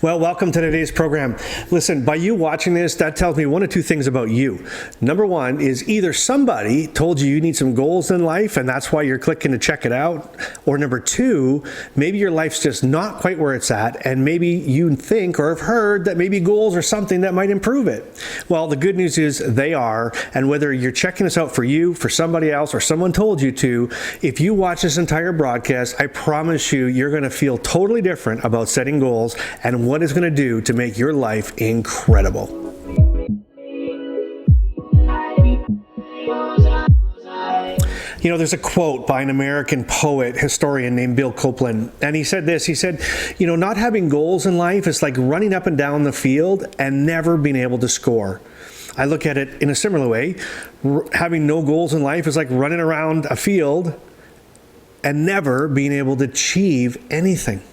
Well, welcome to today's program. Listen, by you watching this, that tells me one of two things about you. Number one is either somebody told you need some goals in life and that's why you're clicking to check it out. Or number two, maybe your life's just not quite where it's at and maybe you think or have heard that maybe goals are something that might improve it. Well, the good news is they are. And whether you're checking this out for you, for somebody else, or someone told you to, if you watch this entire broadcast, I promise you, you're going to feel totally different about setting goals and what it's going to do to make your life incredible. You know, there's a quote by an American poet, historian named Bill Copeland, and he said this, he said, not having goals in life is like running up and down the field and never being able to score. I look at it in a similar way. Having no goals in life is like running around a field and never being able to achieve anything.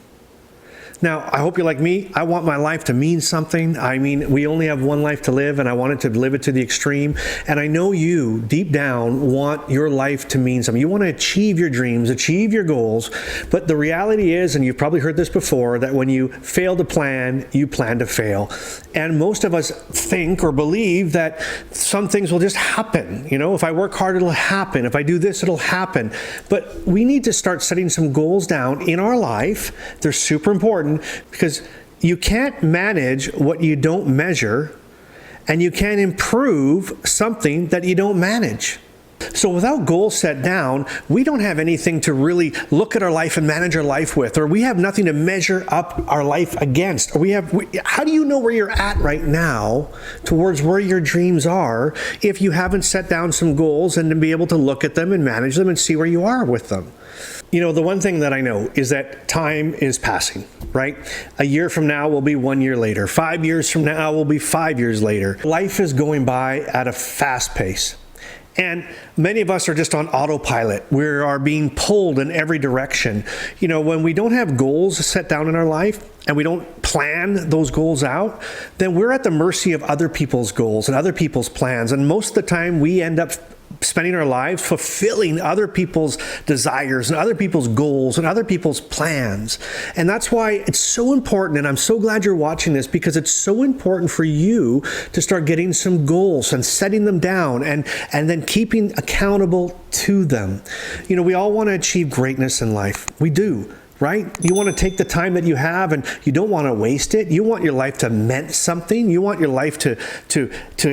Now, I hope you're like me. I want my life to mean something. I mean, we only have one life to live, and I wanted to live it to the extreme. And I know you, deep down, want your life to mean something. You want to achieve your dreams, achieve your goals. But the reality is, and you've probably heard this before, that when you fail to plan, you plan to fail. And most of us think or believe that some things will just happen. If I work hard, it'll happen. If I do this, it'll happen. But we need to start setting some goals down in our life. They're super important. Because you can't manage what you don't measure, and you can't improve something that you don't manage. So without goals set down, we don't have anything to really look at our life and manage our life with, or we have nothing to measure up our life against. Or how do you know where you're at right now towards where your dreams are if you haven't set down some goals and to be able to look at them and manage them and see where you are with them? The one thing that I know is that time is passing, right? A year from now will be 1 year later. 5 years from now will be 5 years later. Life is going by at a fast pace. And many of us are just on autopilot. We are being pulled in every direction. When we don't have goals set down in our life and we don't plan those goals out, then we're at the mercy of other people's goals and other people's plans. And most of the time we end up spending our lives fulfilling other people's desires and other people's goals and other people's plans. And that's why it's so important, and I'm so glad you're watching this, because it's so important for you to start getting some goals and setting them down and then keeping accountable to them. We all want to achieve greatness in life. We do. Right? You want to take the time that you have and you don't want to waste it. You want your life to mean something. You want your life to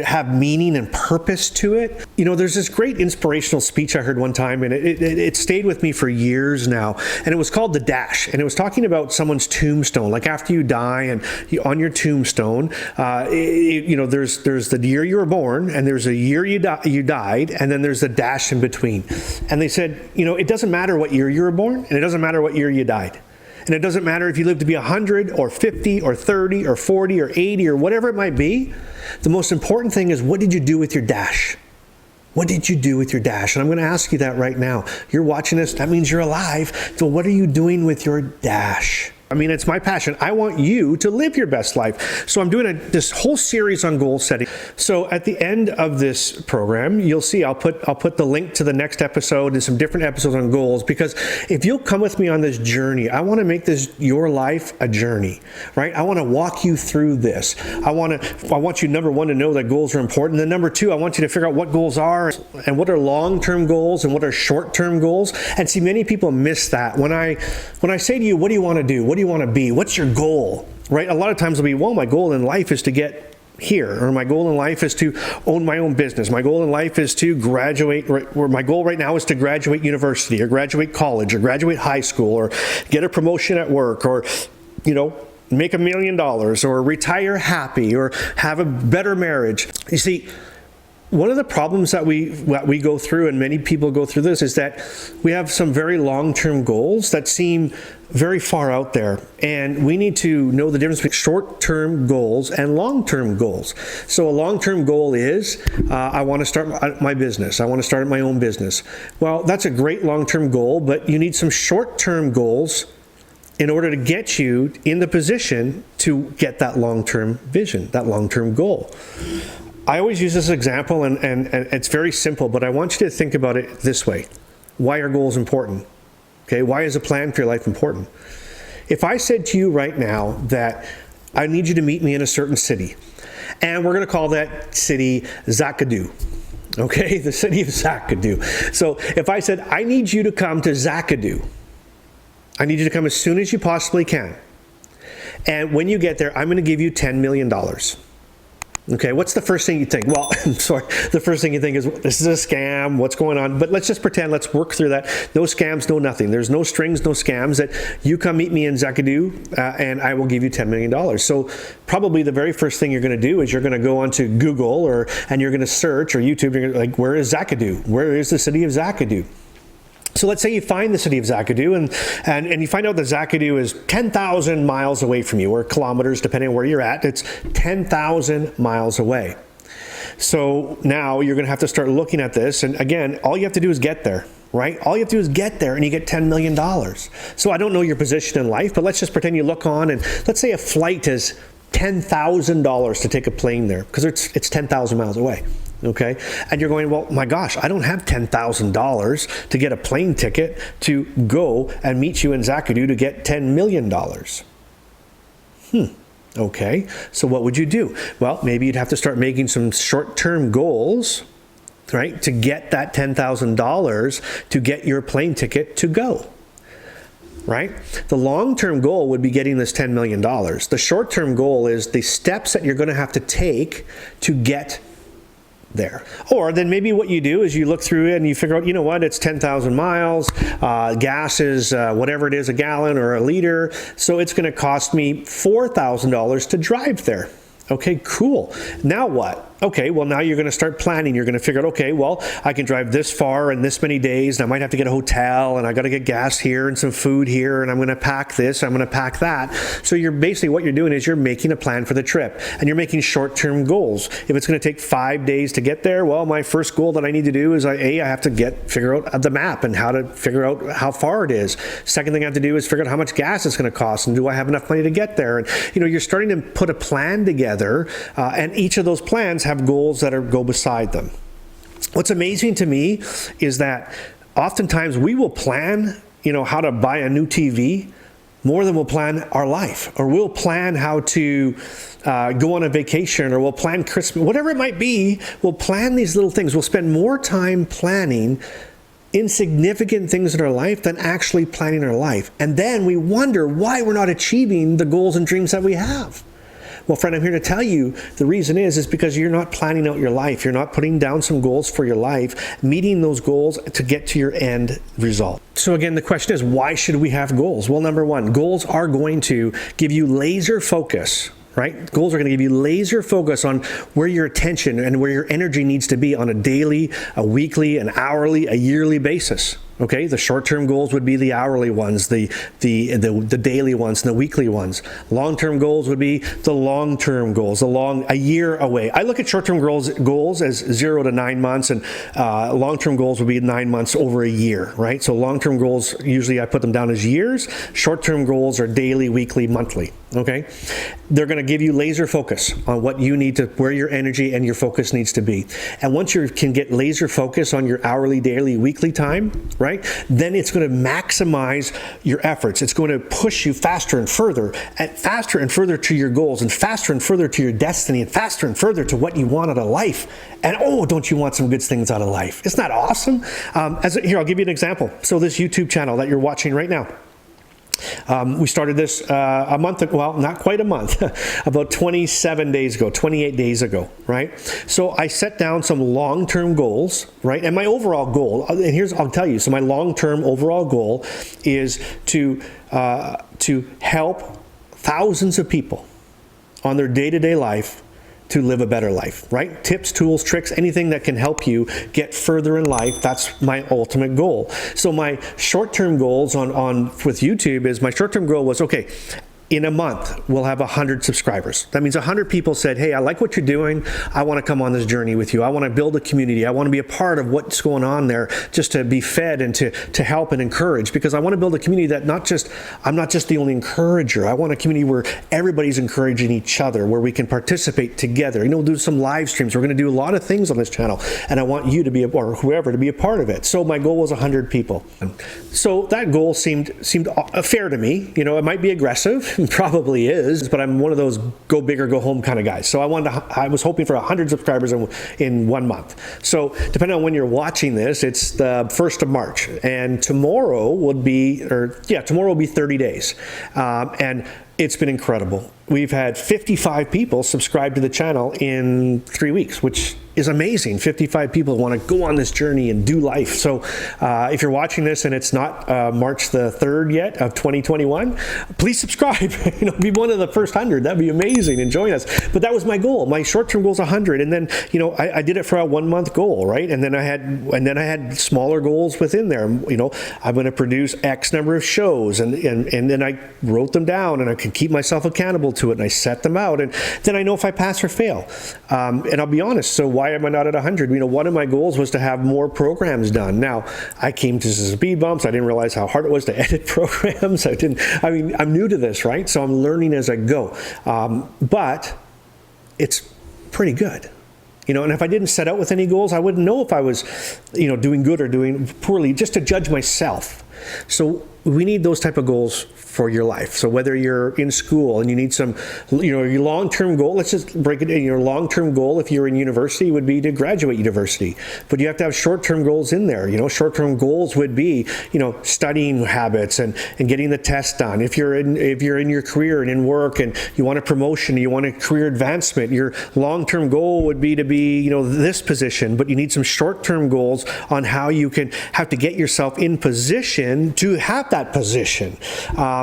have meaning and purpose to it. There's this great inspirational speech I heard one time, and it stayed with me for years now. And it was called The Dash. And it was talking about someone's tombstone. Like after you die and on your tombstone, there's the year you were born and there's a year you died, and then there's a dash in between. And they said, it doesn't matter what year you were born, and it doesn't matter what year you died. And it doesn't matter if you live to be 100 or 50 or 30 or 40 or 80 or whatever it might be. The most important thing is, what did you do with your dash? What did you do with your dash? And I'm going to ask you that right now. You're watching this, that means you're alive. So what are you doing with your dash? It's my passion. I want you to live your best life. So I'm doing this whole series on goal setting. So at the end of this program, you'll see I'll put the link to the next episode and some different episodes on goals, because if you'll come with me on this journey, I want to make your life a journey, right? I want to walk you through this. I want you, number one, to know that goals are important. And then number two, I want you to figure out what goals are and what are long-term goals and what are short-term goals. And see, many people miss that. When I say to you, what do you want to do? What do you want to be? What's your goal? Right? A lot of times it'll be, well, my goal in life is to get here, or my goal in life is to own my own business. My goal in life is to graduate, or my goal right now is to graduate university or graduate college or graduate high school or get a promotion at work or, make $1 million or retire happy or have a better marriage. You see, one of the problems that we go through, and many people go through this, is that we have some very long-term goals that seem very far out there. And we need to know the difference between short-term goals and long-term goals. So a long-term goal is, I want to start my business. I want to start my own business. Well, that's a great long-term goal, but you need some short-term goals in order to get you in the position to get that long-term vision, that long-term goal. I always use this example, and it's very simple, but I want you to think about it this way. Why are goals important? Okay, why is a plan for your life important? If I said to you right now that I need you to meet me in a certain city. And we're going to call that city Zakadu. Okay, the city of Zakadu. So if I said, I need you to come to Zakadu, I need you to come as soon as you possibly can. And when you get there, I'm going to give you $10 million. Okay, what's the first thing you think? Well, I'm sorry, the first thing you think is, this is a scam, what's going on? But let's just pretend, let's work through that. No scams, no nothing. There's no strings, no scams. That you come meet me in Zakadu and I will give you $10 million. So probably the very first thing you're going to do is you're going to go onto Google and you're going to search, or YouTube, you're gonna, like, where is Zakadu? Where is the city of Zakadu? So let's say you find the city of Zakadu and you find out that Zakadu is 10,000 miles away from you, or kilometers, depending on where you're at. It's 10,000 miles away. So now you're going to have to start looking at this. And again, all you have to do is get there, right? All you have to do is get there and you get $10 million. So I don't know your position in life, but let's just pretend you look on and let's say a flight is $10,000 to take a plane there because it's 10,000 miles away. Okay, and you're going, well, my gosh, I don't have $10,000 to get a plane ticket to go and meet you in Zakadu to get $10 million. Okay, so what would you do? Well, maybe you'd have to start making some short-term goals, right, to get that $10,000 to get your plane ticket to go. Right? The long-term goal would be getting this $10 million. The short-term goal is the steps that you're going to have to take to get there. Or then maybe what you do is you look through it and you figure out, you know what, it's 10,000 miles, gas is whatever it is, a gallon or a liter, so it's going to cost me $4,000 to drive there. Okay, cool. Now what? Okay, well, now you're going to start planning. You're going to figure out, okay, well, I can drive this far in this many days, and I might have to get a hotel, and I got to get gas here and some food here, and I'm going to pack this, I'm going to pack that. So you're basically, what you're doing is you're making a plan for the trip, and you're making short-term goals. If it's going to take 5 days to get there, well, my first goal that I need to do is I have to figure out the map and how to figure out how far it is. Second thing I have to do is figure out how much gas it's going to cost, and do I have enough money to get there? And you're starting to put a plan together, and each of those plans have goals that go beside them. What's amazing to me is that oftentimes we will plan, how to buy a new TV more than we'll plan our life, or we'll plan how to go on a vacation, or we'll plan Christmas, whatever it might be. We'll plan these little things. We'll spend more time planning insignificant things in our life than actually planning our life. And then we wonder why we're not achieving the goals and dreams that we have. Well, friend, I'm here to tell you the reason is because you're not planning out your life. You're not putting down some goals for your life, meeting those goals to get to your end result. So again, the question is, why should we have goals? Well, number one, goals are going to give you laser focus. Right? Goals are going to give you laser focus on where your attention and where your energy needs to be on a daily, a weekly, an hourly, a yearly basis. Okay, the short-term goals would be the hourly ones, the daily ones, and the weekly ones. Long-term goals would be the long-term goals, a year away. I look at short-term goals as 0 to 9 months, and long-term goals would be 9 months over a year, right? So long-term goals, usually I put them down as years. Short-term goals are daily, weekly, monthly. Okay, they're going to give you laser focus on what you need to, where your energy and your focus needs to be. And once you can get laser focus on your hourly, daily, weekly time, right, then it's going to maximize your efforts. It's going to push you faster and further to your goals, and faster and further to your destiny, and faster and further to what you want out of life. And oh, don't you want some good things out of life? Isn't that awesome? Here, I'll give you an example. So this YouTube channel that you're watching right now, we started this a month ago, well, not quite a month, about 28 days ago, right? So I set down some long-term goals, right? And my overall goal, and I'll tell you, so my long-term overall goal is to help thousands of people on their day-to-day life to live a better life, right? Tips, tools, tricks, anything that can help you get further in life. That's my ultimate goal. So my short-term goals with YouTube is, my short-term goal was, okay, in a month, we'll have 100 subscribers. That means 100 people said, hey, I like what you're doing. I want to come on this journey with you. I want to build a community. I want to be a part of what's going on there, just to be fed and to help and encourage, because I want to build a community that I'm not just the only encourager. I want a community where everybody's encouraging each other, where we can participate together. We'll do some live streams. We're going to do a lot of things on this channel, and I want you to be, or whoever, to be a part of it. So my goal was 100 people. So that goal seemed fair to me. It might be aggressive. probably is, but I'm one of those go big or go home kind of guys. So I was hoping for 100 subscribers in 1 month. So depending on when you're watching this, it's the 1st of March, and tomorrow will be 30 days. And it's been incredible. We've had 55 people subscribe to the channel in 3 weeks, which is amazing. 55 people want to go on this journey and do life. So if you're watching this and it's not March the 3rd yet of 2021, please subscribe. Be one of the first 100. That'd be amazing, and join us. But that was my goal. My short-term goal is 100, and then I did it for a 1 month goal, right? And then I had smaller goals within there. I'm going to produce X number of shows, and then I wrote them down, and I could keep myself accountable to it, and I set them out, and then I know if I pass or fail. And I'll be honest. So why am I not at 100? One of my goals was to have more programs done. Now, I came to some speed bumps. I didn't realize how hard it was to edit programs. I'm new to this, right? So I'm learning as I go. But it's pretty good. And if I didn't set out with any goals, I wouldn't know if I was, doing good or doing poorly, just to judge myself. So we need those type of goals for your life. So whether you're in school and you need some, your long-term goal, let's just break it in. Your long-term goal, if you're in university, would be to graduate university. But you have to have short-term goals in there. Short-term goals would be, studying habits and getting the test done. If you're in your career and in work and you want a promotion, you want a career advancement, your long-term goal would be to be, this position, but you need some short-term goals on how you have to get yourself in position to have that position.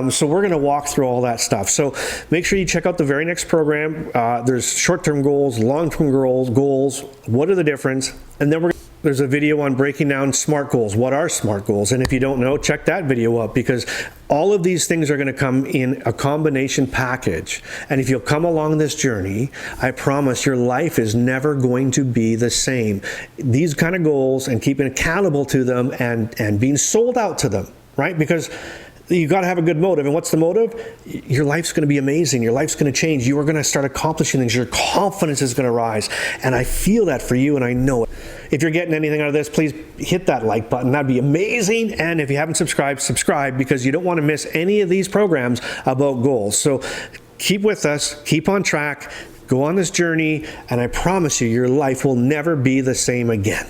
So we're going to walk through all that stuff. So make sure you check out the very next program. There's short-term goals, long-term goals. What are the difference? And then there's a video on breaking down SMART goals. What are SMART goals? And if you don't know, check that video up, because all of these things are going to come in a combination package. And if you'll come along this journey, I promise your life is never going to be the same. These kind of goals, and keeping accountable to them, and being sold out to them, right? Because you got to have a good motive. And what's the motive? Your life's going to be amazing. Your life's going to change. You are going to start accomplishing things. Your confidence is going to rise. And I feel that for you, and I know it. If you're getting anything out of this, please hit that like button. That'd be amazing. And if you haven't subscribed, subscribe, because you don't want to miss any of these programs about goals. So keep with us. Keep on track. Go on this journey. And I promise you, your life will never be the same again.